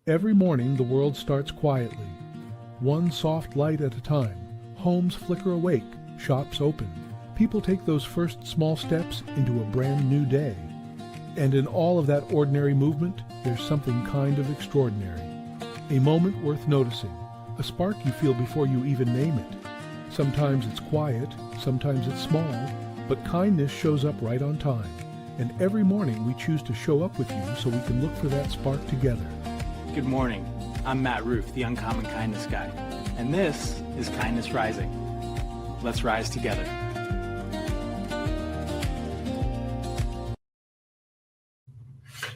Every morning the world starts quietly, one soft light at a time. Homes flicker awake, shops open. People take those first small steps into a brand new day. And in all of that ordinary movement, there's something kind of extraordinary. A moment worth noticing, a spark you feel before you even name it. Sometimes it's quiet, sometimes it's small, but kindness shows up right on time. And every morning we choose to show up with you so we can look for that spark together. Good morning. I'm Matt Roof, the Uncommon Kindness Guy, and this is Kindness Rising. Let's rise together.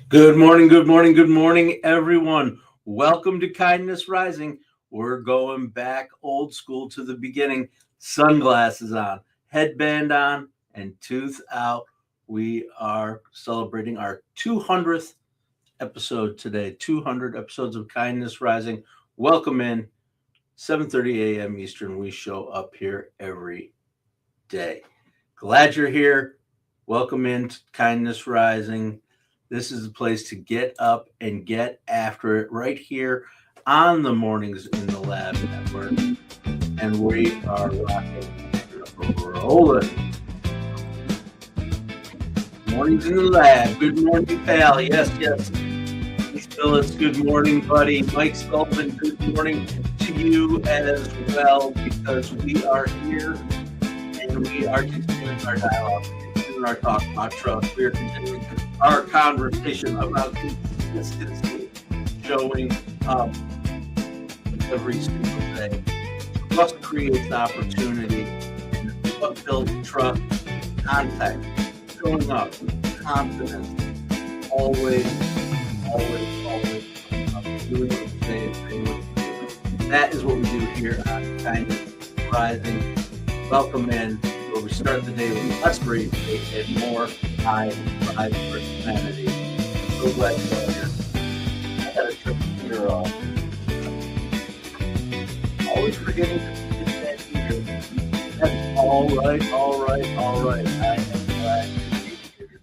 Good morning, good morning, good morning, everyone. Welcome to Kindness Rising. We're going back old school to the beginning. Sunglasses on, headband on, and tooth out. We are celebrating our 200th episode today. 200 episodes of Kindness Rising. Welcome in. 7:30 a.m. Eastern. We show up here every day. Glad you're here. Welcome in to Kindness Rising. This is the place to get up and get after it right here on the Mornings in the Lab Network. And we are rocking and rolling. Mornings in the Lab. Good morning, pal. Yes, yes. Phyllis, good morning, buddy. Mike Sullivan, good morning to you as well, because we are here and we are continuing our dialogue, continuing our talk about trust. We are continuing our conversation about consistency, showing up every single day. Trust creates opportunity. What builds trust? Contact, showing up, confidence, always doing what you say and saying what you do. That is what we do here on Kindness Rising. Welcome in, where we start the day with less bravery and more high personality. So glad you're here. I got a trip here off. Always forgetting to get that here. That's all right. I am glad to be here.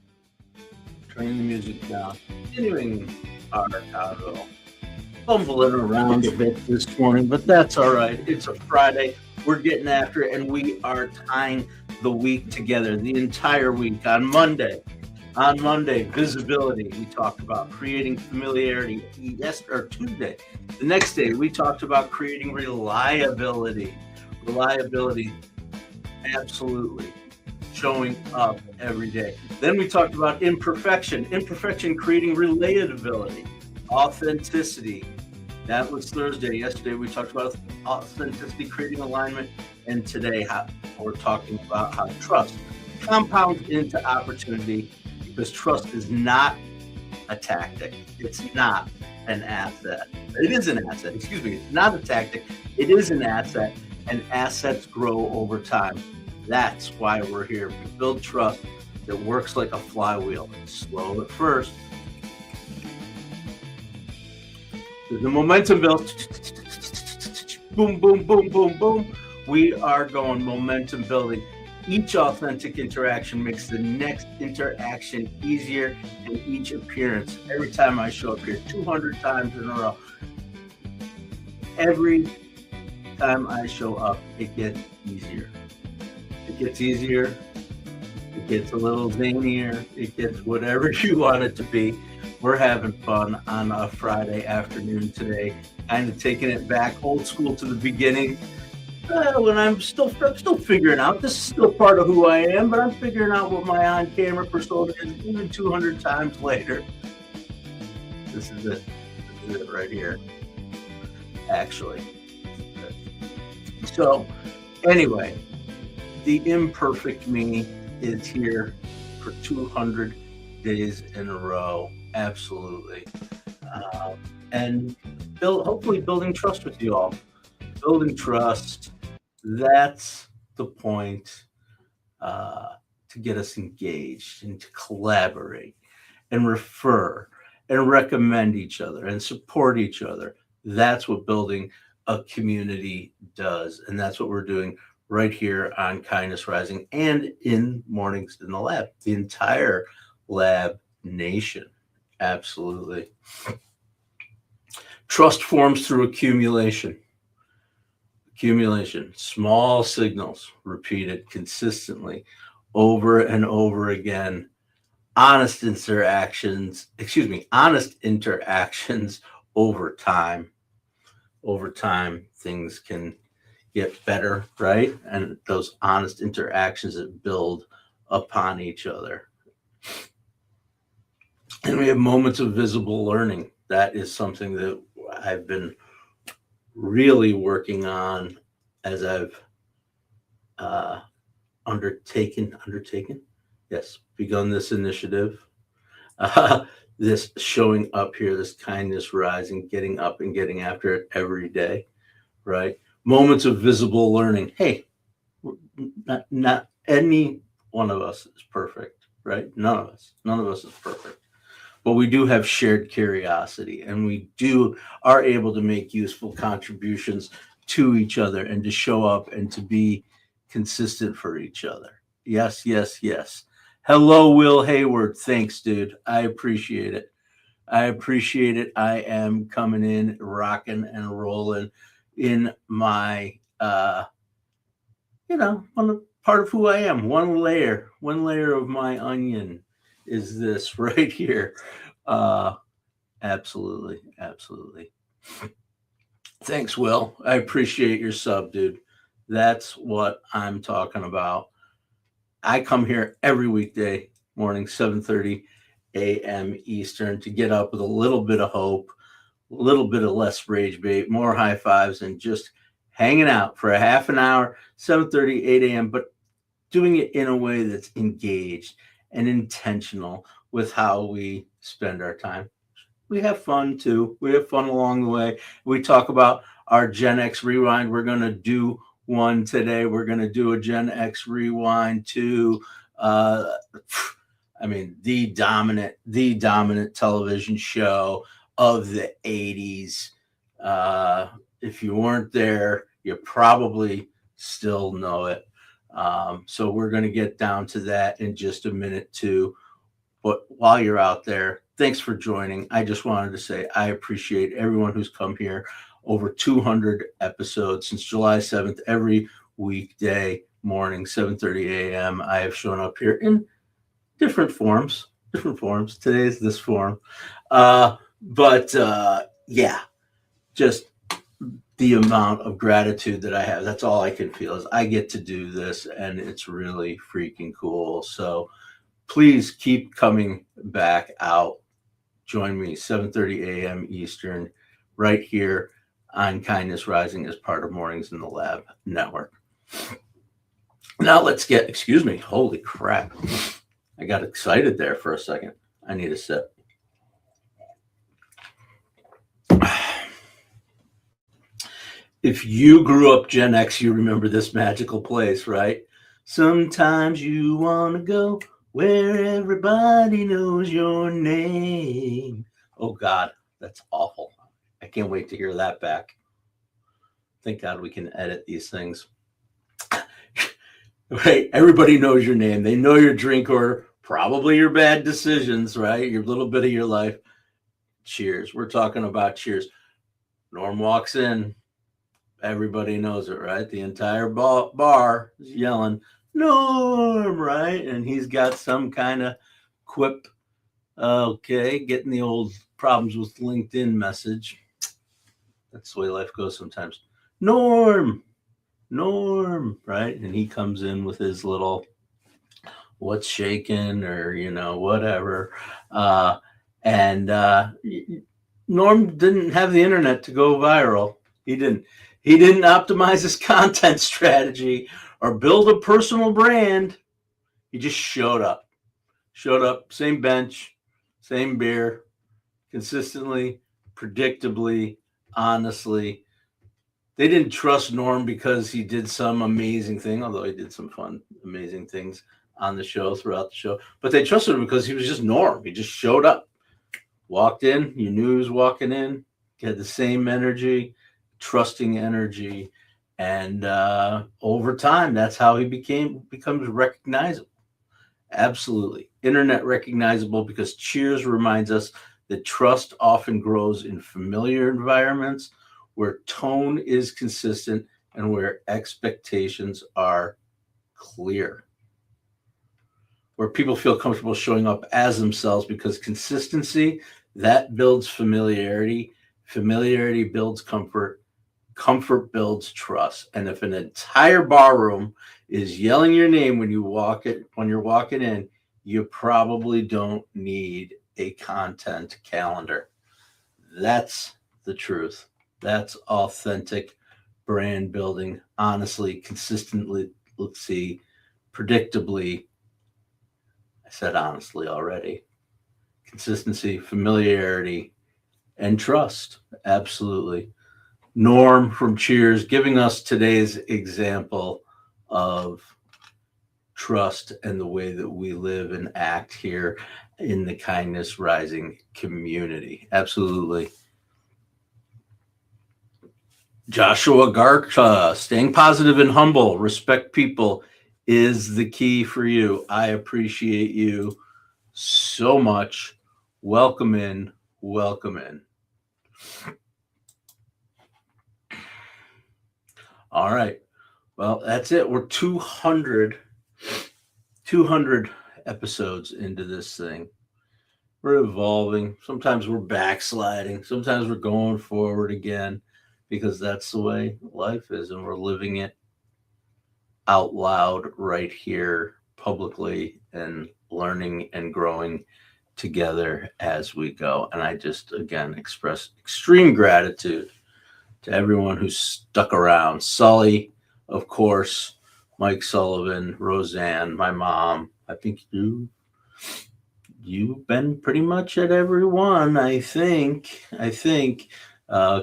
Turning the music down. Continuing our convo. Fumbling around a bit this morning, but that's all right. It's a Friday. We're getting after it, and we are tying the week together, the entire week. On Monday, visibility. We talked about creating familiarity. Tuesday. The next day, we talked about creating reliability. Reliability, absolutely. Showing up every day. Then we talked about imperfection creating relatability, authenticity. That was Thursday. Yesterday we talked about authenticity creating alignment, and today we're talking about how trust compounds into opportunity, because trust is not a tactic. It's not an asset. It is an asset. Excuse me. It's not a tactic. It is an asset, and assets grow over time. That's why we're here. We build trust that works like a flywheel. It's slow at first. The momentum builds. Boom, boom, boom, boom, boom. We are going momentum building. Each authentic interaction makes the next interaction easier, and each appearance, every time I show up here, 200 times in a row, every time I show up, it gets easier. It gets easier, it gets a little zanier, it gets whatever you want it to be. We're having fun on a Friday afternoon today, kind of taking it back old school to the beginning. When I'm still figuring out, this is still part of who I am, but I'm figuring out what my on-camera persona is even 200 times later. This is it right here, actually. So, anyway. The imperfect me is here for 200 days in a row. Absolutely. And hopefully building trust with you all. Building trust, that's the point, to get us engaged and to collaborate and refer and recommend each other and support each other. That's what building a community does. And that's what we're doing right here on Kindness Rising and in Mornings in the Lab, the entire Lab Nation. Absolutely. Trust forms through accumulation. Accumulation, small signals repeated consistently over and over again. Honest interactions over time. Over time, things can get better, right? And those honest interactions that build upon each other. And we have moments of visible learning. That is something that I've been really working on as I've begun this initiative. This showing up here, this kindness rising, getting up and getting after it every day, right? Moments of visible learning. Hey, not any one of us is perfect, right? None of us is perfect. But we do have shared curiosity, and we are able to make useful contributions to each other and to show up and to be consistent for each other. Yes, yes, yes. Hello, Will Hayward. Thanks, dude. I appreciate it. I am coming in, rocking and rolling in my, part of who I am. One layer of my onion is this right here. Absolutely. Thanks, Will. I appreciate your sub, dude. That's what I'm talking about. I come here every weekday morning, 7:30 a.m. Eastern, to get up with a little bit of hope, a little bit of less rage bait, more high fives, and just hanging out for a half an hour, 7:30, 8 a.m., but doing it in a way that's engaged and intentional with how we spend our time. We have fun too. We have fun along the way. We talk about our Gen X Rewind. We're going to do one today. We're going to do a Gen X Rewind to, the dominant television show of the 80s. If you weren't there, you probably still know it. So we're going to get down to that in just a minute too. But while you're out there, thanks for joining. I just wanted to say I appreciate everyone who's come here. Over 200 episodes since July 7th, every weekday morning, 7:30 a.m. I have shown up here in different forms. Today is this form. Just the amount of gratitude that I have. That's all I can feel is I get to do this, and it's really freaking cool. So please keep coming back out. Join me 7:30 a.m. Eastern right here on Kindness Rising as part of Mornings in the Lab Network. Now holy crap. I got excited there for a second. I need a sip. If you grew up Gen X, you remember this magical place, right? Sometimes you want to go where everybody knows your name. Oh, God, that's awful. I can't wait to hear that back. Thank God we can edit these things. Right? Everybody knows your name. They know your drink order, probably your bad decisions, right? Your little bit of your life. Cheers. We're talking about cheers. Norm walks in. Everybody knows it, right? The entire bar is yelling, Norm, right? And he's got some kind of quip. Okay, getting the old problems with LinkedIn message. That's the way life goes sometimes. Norm, right? And he comes in with his little what's shaking or, whatever. Norm didn't have the internet to go viral. He didn't optimize his content strategy or build a personal brand. He just showed up, same bench, same beer, consistently, predictably, honestly. They didn't trust Norm because he did some amazing thing, although he did some fun, amazing things on the show, throughout the show. But they trusted him because he was just Norm. He just showed up, walked in. You knew he was walking in. He had the same energy, trusting energy. And over time, that's how he becomes recognizable. Absolutely. Internet recognizable because Cheers reminds us that trust often grows in familiar environments where tone is consistent and where expectations are clear, where people feel comfortable showing up as themselves, because consistency, that builds familiarity. Familiarity builds comfort. Comfort builds trust. And if an entire barroom is yelling your name when you're walking in, you probably don't need a content calendar. That's the truth. That's authentic brand building. Honestly, consistently, let's see, predictably. I said honestly already. Consistency, familiarity, and trust. Absolutely. Norm from Cheers giving us today's example of trust and the way that we live and act here in the Kindness Rising community. Absolutely. Joshua Garcha, staying positive and humble, respect people is the key for you. I appreciate you so much. Welcome in. Welcome in. All right. Well, that's it. We're 200 episodes into this thing. We're evolving. Sometimes we're backsliding. Sometimes we're going forward again, because that's the way life is, and we're living it out loud right here publicly and learning and growing together as we go. And I just, again, express extreme gratitude to everyone who's stuck around. Sully, of course, Mike Sullivan, Roseanne, my mom. I think you've been pretty much at every one. I think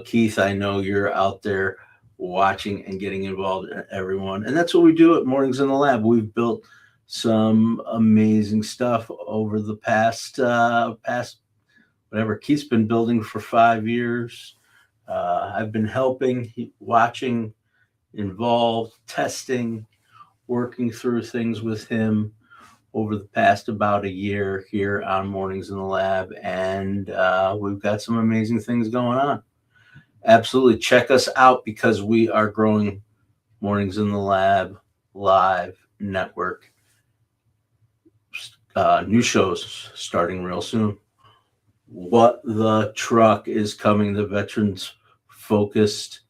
Keith, I know you're out there watching and getting involved in everyone. And that's what we do at Mornings in the Lab. We've built some amazing stuff over the past whatever Keith's been building for 5 years. I've been helping, watching, involved, testing, working through things with him over the past about a year here on Mornings in the Lab. And we've got some amazing things going on. Absolutely. Check us out, because we are growing Mornings in the Lab live network. New shows starting real soon. What the Truck is coming, the veterans focused,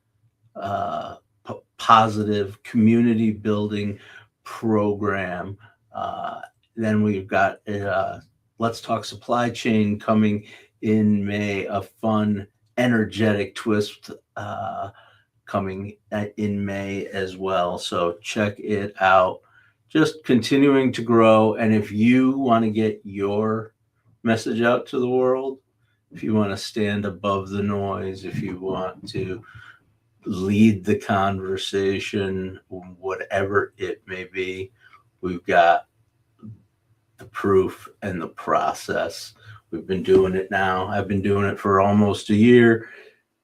positive community building program. Then we've got Let's Talk Supply Chain coming in May, a fun, energetic twist coming in May as well. So check it out. Just continuing to grow. And if you want to get your message out to the world, if you want to stand above the noise, if you want to lead the conversation, whatever it may be, we've got the proof and the process. We've been doing it now. I've been doing it for almost a year.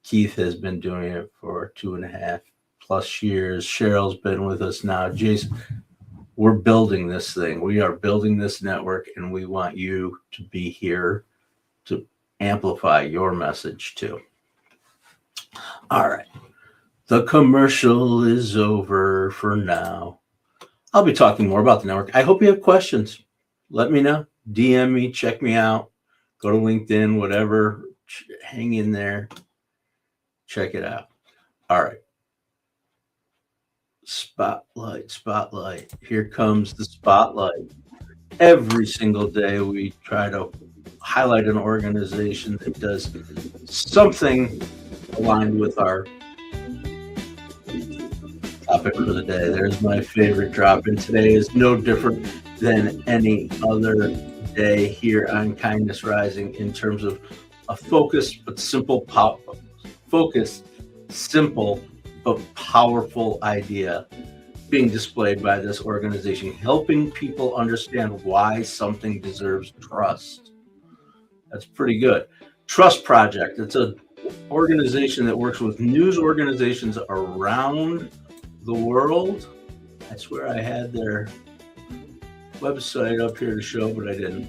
Keith has been doing it for 2.5+ years. Cheryl's been with us now. Jason, we're building this thing. We are building this network, and we want you to be here to amplify your message too. All right. The commercial is over for now. I'll be talking more about the network. I hope you have questions. Let me know. DM me, check me out. Go to LinkedIn, whatever. Hang in there. Check it out. All right. Spotlight. Here comes the spotlight. Every single day we try to highlight an organization that does something aligned with our topic for the day. There's my favorite drop, and today is no different than any other day here on Kindness Rising in terms of a focused but simple but powerful idea being displayed by this organization, helping people understand why something deserves trust. That's pretty good. Trust Project. It's an organization that works with news organizations around the world. I swear I had their website up here to show, but I didn't.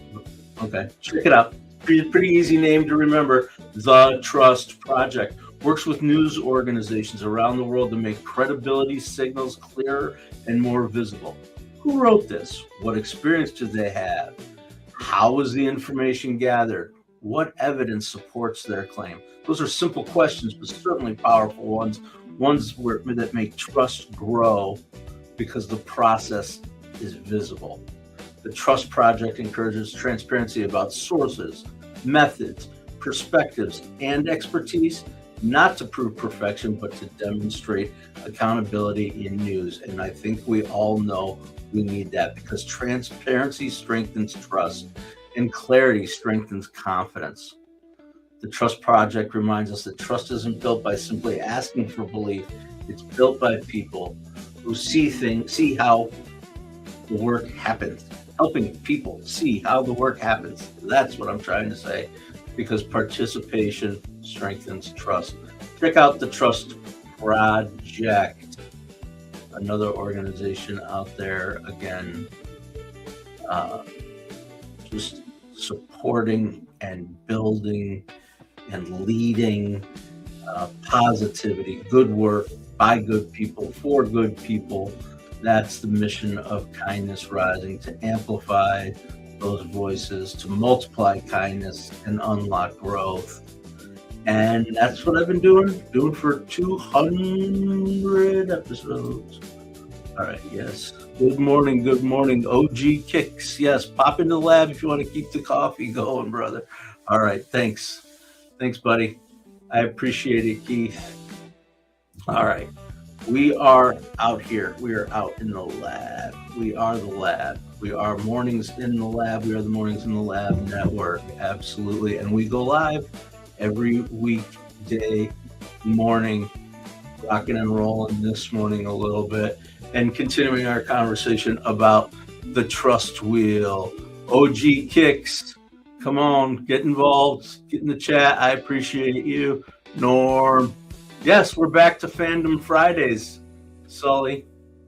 Okay, check it out. Pretty easy name to remember. The Trust Project works with news organizations around the world to make credibility signals clearer and more visible. Who wrote this? What experience did they have? How was the information gathered? What evidence supports their claim? Those are simple questions, but certainly powerful ones that make trust grow because the process is visible. The Trust Project encourages transparency about sources, methods, perspectives, and expertise, not to prove perfection, but to demonstrate accountability in news. And I think we all know we need that, because transparency strengthens trust and clarity strengthens confidence. The Trust Project reminds us that trust isn't built by simply asking for belief. It's built by people who see how the work happens, helping people see how the work happens. That's what I'm trying to say, because participation strengthens trust. Check out the Trust Project, another organization out there, again, just supporting and building and leading positivity, good work by good people, for good people. That's the mission of Kindness Rising, to amplify those voices, to multiply kindness and unlock growth. And that's what I've been doing for 200 episodes. All right, yes. Good morning, OG Kicks. Yes, pop into the lab if you want to keep the coffee going, brother. All right, thanks. Thanks, buddy. I appreciate it, Keith. All right. We are out here. We are out in the lab. We are the lab. We are Mornings in the Lab. We are the Mornings in the Lab Network. Absolutely. And we go live every weekday morning, rocking and rolling this morning a little bit, and continuing our conversation about the Trust Wheel. OG Kicks, come on, get involved, get in the chat. I appreciate you. Norm. Yes, we're back to Fandom Fridays. Sully,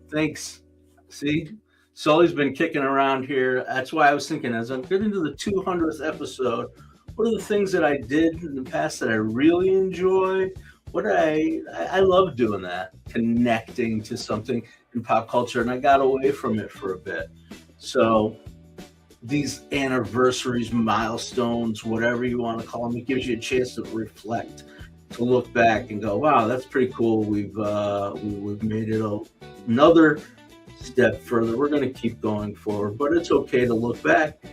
thanks. See, Sully's been kicking around here. That's why I was thinking, as I'm getting to the 200th episode, what are the things that I did in the past that I really enjoy? I love doing that, connecting to something in pop culture, and I got away from it for a bit. So these anniversaries, milestones, whatever you want to call them, it gives you a chance to reflect, to look back and go, wow, that's pretty cool. We've made it another step further. We're going to keep going forward, but it's okay to look back.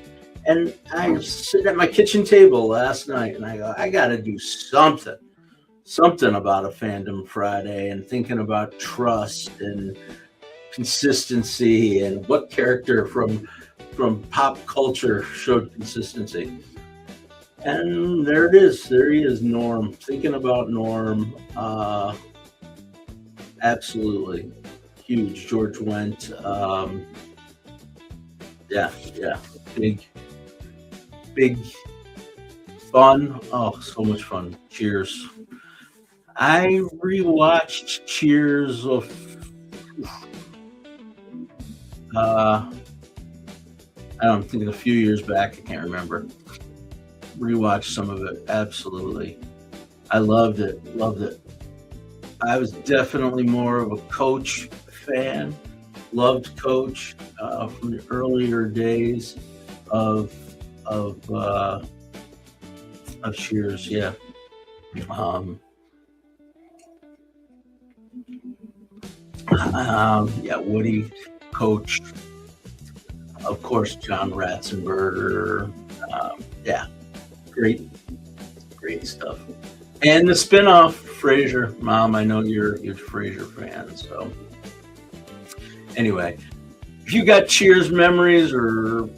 And I was sitting at my kitchen table last night, and I go, I got to do something about a Fandom Friday, and thinking about trust and consistency and what character from pop culture showed consistency. And there it is. There he is, Norm. Thinking about Norm. Absolutely. Huge. George Wendt. Yeah. Big fun. Oh, so much fun. Cheers. I rewatched Cheers I don't think a few years back. I can't remember. Rewatched some of it. Absolutely. I loved it. I was definitely more of a Coach fan. Loved Coach from the earlier days of Cheers. Yeah. Woody, Coach, of course, John Ratzenberger. Great stuff. And the spinoff, Frasier. Mom, I know you're a Frasier fan. So anyway, if you got Cheers memories or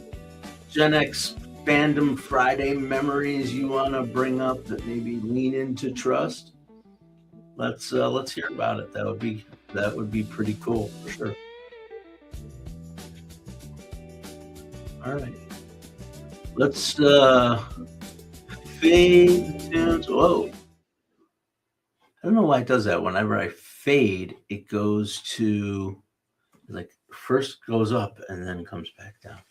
Gen X Fandom Friday memories you want to bring up that maybe lean into trust, let's hear about it. That would be pretty cool for sure. All right, let's fade the tunes. Whoa, I don't know why it does that. Whenever I fade, it goes to, like, first goes up and then comes back down.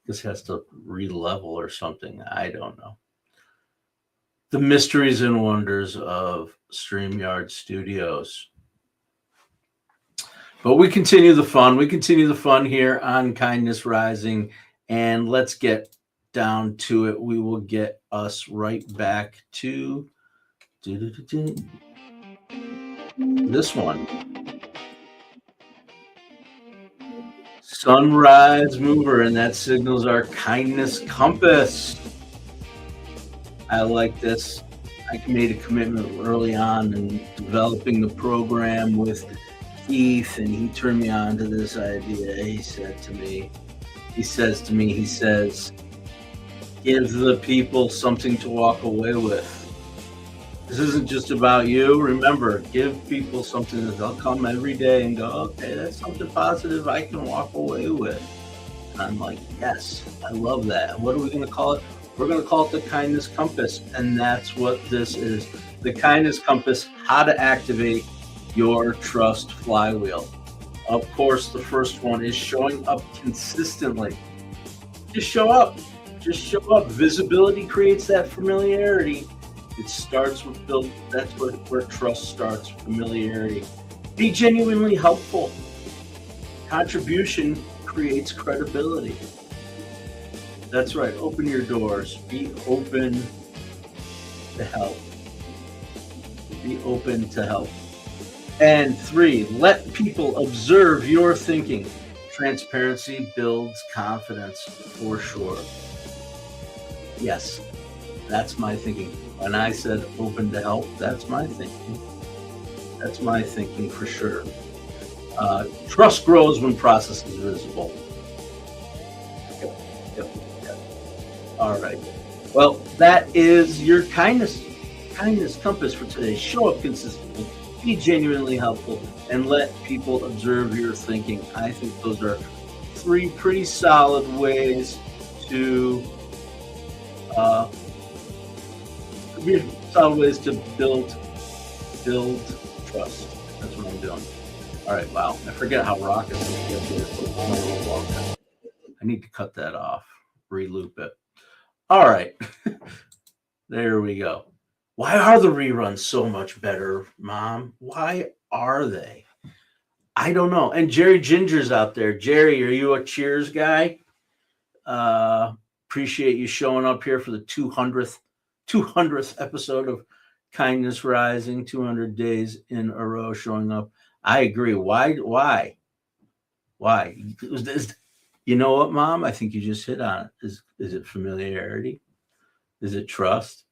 This has to re-level or something. I don't know. the mysteries and wonders of StreamYard Studios. But we continue the fun. We continue the fun here on Kindness Rising, and let's get down to it. We will get us right back to this one. Sunrise Mover, and that signals our kindness compass. I like this. I made a commitment early on in developing the program with Keith, and he turned me on to this idea. He says to me, give the people something to walk away with. This isn't just about you. Remember, give people something that they'll come every day and go, okay, that's something positive I can walk away with. And I'm like, yes, I love that. What are we going to call it? We're going to call it the Kindness Compass. And that's what this is. The Kindness Compass, how to activate your Trust Flywheel. Of course, the first one is showing up consistently. Just show up. Just show up. Visibility creates that familiarity. It starts with build. That's where trust starts. Familiarity. Be genuinely helpful. Contribution creates credibility. That's right. Open your doors. Be open to help. Be open to help. And 3, let people observe your thinking. Transparency builds confidence for sure. Yes, that's my thinking. When I said open to help, that's my thinking. That's my thinking for sure. Trust grows when process is visible. Yep. All right. Well, that is your kindness compass for today. Show up consistently, be genuinely helpful, and let people observe your thinking. I think those are 3 pretty solid ways to build trust. That's what I'm doing. All right, wow. I forget how rockets get here. I need to cut that off, re-loop it. All right. There we go. Why are the reruns so much better, Mom? Why are they? I don't know. And Jerry Ginger's out there. Jerry, are you a Cheers guy? Appreciate you showing up here for the 200th episode of Kindness Rising, 200 days in a row showing up. I agree. Why? You know what, Mom? I think you just hit on it. Is it familiarity? Is it trust?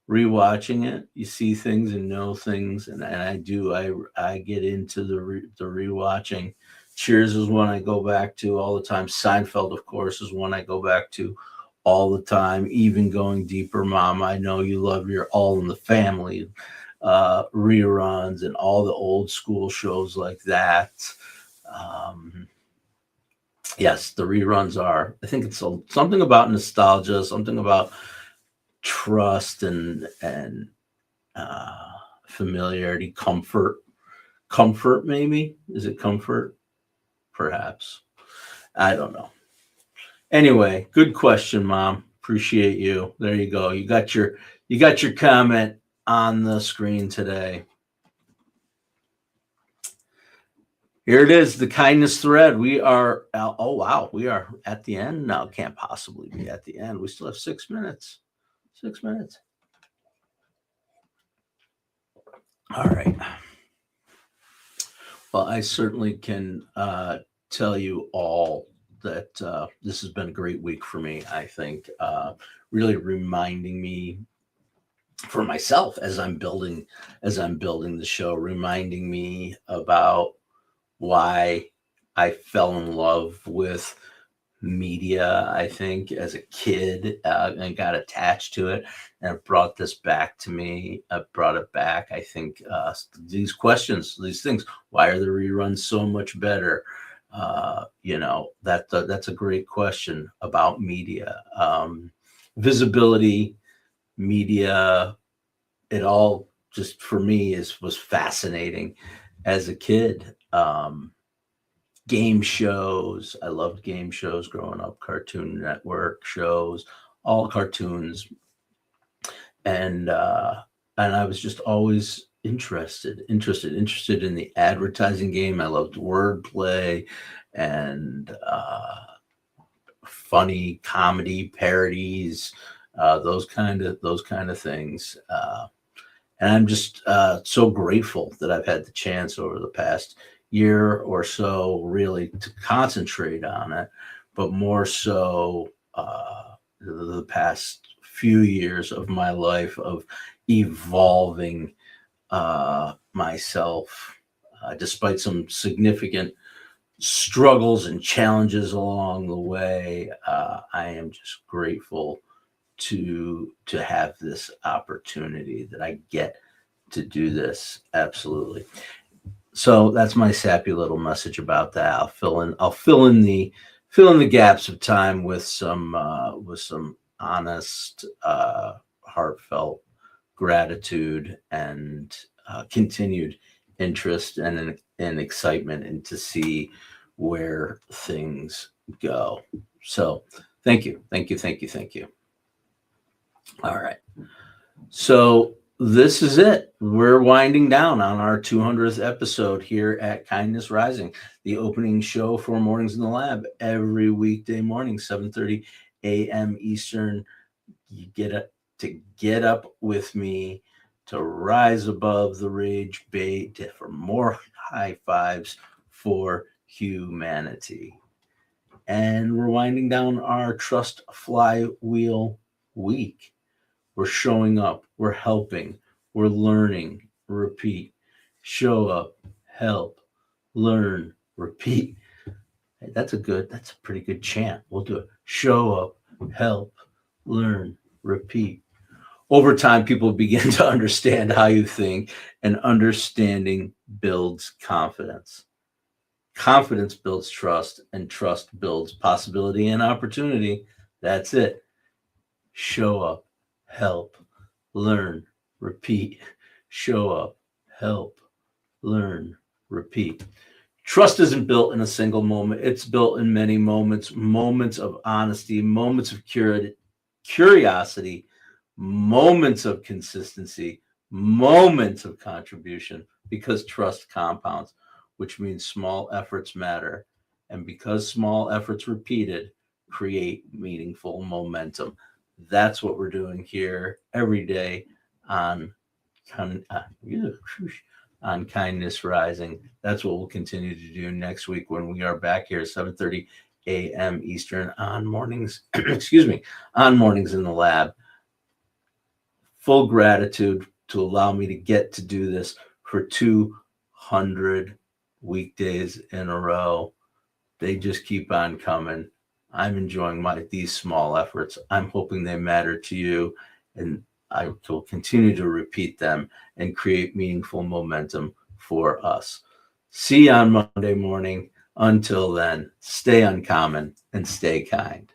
Rewatching it, you see things and know things, and I do. I get into the rewatching. Cheers is one I go back to all the time. Seinfeld, of course, is one I go back to all the time, even going deeper. Mom, I know you love your All in the Family reruns and all the old school shows like that. Yes, the reruns are. I think it's something about nostalgia, something about trust and familiarity, comfort maybe. Is it comfort? Perhaps. I don't know. Anyway, good question, Mom. Appreciate you. There you go. You got your comment on the screen today. Here it is, the kindness thread. We are, oh wow, we are at the end now. Can't possibly be at the end. We still have 6 minutes. 6 minutes. All right. Well, I certainly can tell you all that this has been a great week for me. I think really reminding me for myself as I'm building the show, reminding me about why I fell in love with media, I think, as a kid, and got attached to it, and it brought this back to me. I brought it back. I think these questions, these things, why are the reruns so much better? That's a great question about media, visibility, media. It all just for me was fascinating as a kid. Game shows. I loved game shows growing up, Cartoon Network shows, all cartoons. and I was just always interested in the advertising game. I loved wordplay and funny comedy parodies, those kind of things. And I'm just so grateful that I've had the chance over the past year or so really to concentrate on it, but more so the past few years of my life of evolving myself, despite some significant struggles and challenges along the way. I am just grateful to have this opportunity that I get to do this. Absolutely. So that's my sappy little message about that. I'll fill in the gaps of time with some honest, heartfelt gratitude and continued interest and excitement, and to see where things go. So thank you. All right. So this is it. We're winding down on our 200th episode here at Kindness Rising, the opening show for Mornings in the Lab every weekday morning, 7:30 a.m. Eastern. You get up with me, to rise above the rage bait, for more high fives for humanity. And we're winding down our Trust Flywheel week. We're showing up, we're helping, we're learning, repeat. Show up, help, learn, repeat. Hey, that's a pretty good chant. We'll do it. Show up, help, learn, repeat. Over time, people begin to understand how you think, and understanding builds confidence. Confidence builds trust, and trust builds possibility and opportunity. That's it. Show up, help, learn, repeat. Show up, help, learn, repeat. Trust isn't built in a single moment. It's built in many moments, moments of honesty, moments of curiosity, moments of consistency, moments of contribution, because trust compounds, which means small efforts matter. And because small efforts repeated create meaningful momentum. That's what we're doing here every day on Kindness Rising. That's what we'll continue to do next week when we are back here 7:30 a.m. Eastern on mornings, on Mornings in the Lab. Full gratitude to allow me to get to do this for 200 weekdays in a row. They just keep on coming. I'm enjoying these small efforts. I'm hoping they matter to you, and I will continue to repeat them and create meaningful momentum for us. See you on Monday morning. Until then, stay uncommon and stay kind.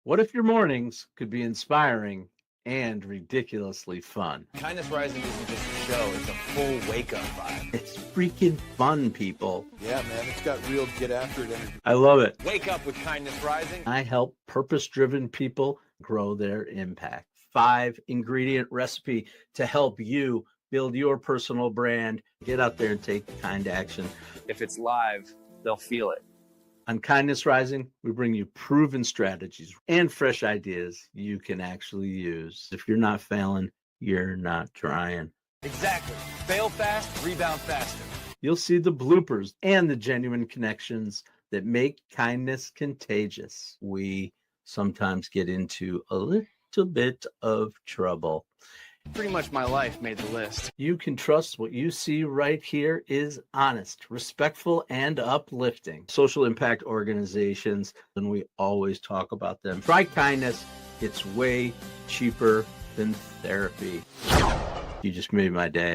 What if your mornings could be inspiring and ridiculously fun? Kindness Rising isn't just a show, it's a full wake-up vibe. It's freaking fun, people. Yeah, man, it's got real get-after-it energy. I love it. Wake up with Kindness Rising. I help purpose-driven people grow their impact. 5-ingredient recipe to help you build your personal brand. Get out there and take kind action. If it's live, they'll feel it. On Kindness Rising, we bring you proven strategies and fresh ideas you can actually use. If you're not failing, you're not trying. Exactly. Fail fast, rebound faster. You'll see the bloopers and the genuine connections that make kindness contagious. We sometimes get into a little bit of trouble. Pretty much my life made the list. You can trust what you see right here is honest, respectful, and uplifting. Social impact organizations, and we always talk about them. Try kindness. It's way cheaper than therapy. You just made my day.